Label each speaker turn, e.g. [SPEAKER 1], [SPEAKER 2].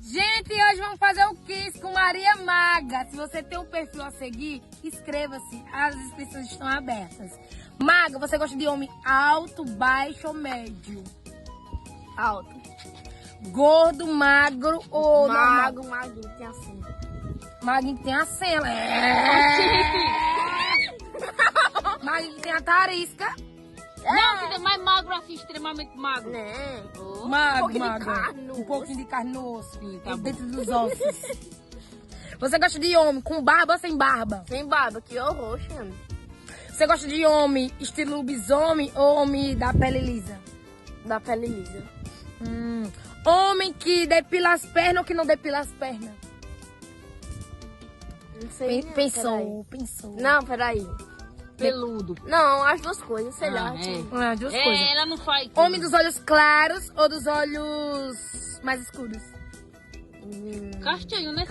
[SPEAKER 1] Gente, hoje vamos fazer o quiz com Maria Maga. Se você tem um perfil a seguir, inscreva-se. As inscrições estão abertas. Maga, você gosta de homem alto, baixo ou médio?
[SPEAKER 2] Alto.
[SPEAKER 1] Gordo, magro ou
[SPEAKER 2] Magro,
[SPEAKER 1] normal?
[SPEAKER 2] magro, tem assim.
[SPEAKER 1] Magrinho que tem a cela. Magrinho que tem a tarisca.
[SPEAKER 3] Não, que tem mais magro assim, extremamente magro.
[SPEAKER 2] Né?
[SPEAKER 1] Magro,
[SPEAKER 2] Um pouquinho de
[SPEAKER 1] magro.
[SPEAKER 2] carne no
[SPEAKER 1] Um pouquinho de carne no osso.
[SPEAKER 3] Tá bom.
[SPEAKER 1] Dentro dos ossos. Você gosta de homem com barba ou sem barba?
[SPEAKER 2] Sem barba, que horror, Xande.
[SPEAKER 1] Você gosta de homem estilo lobisomem ou homem da pele lisa?
[SPEAKER 2] Da pele lisa.
[SPEAKER 1] Homem que depila as pernas ou que não depila as pernas?
[SPEAKER 2] Não sei.
[SPEAKER 1] Pensou.
[SPEAKER 2] Não, peraí.
[SPEAKER 3] Peludo.
[SPEAKER 2] Não, as duas coisas, sei lá.
[SPEAKER 1] As duas coisas.
[SPEAKER 3] Ela não faz.
[SPEAKER 1] Homem dos olhos claros ou dos olhos mais escuros?
[SPEAKER 3] Castanho, né?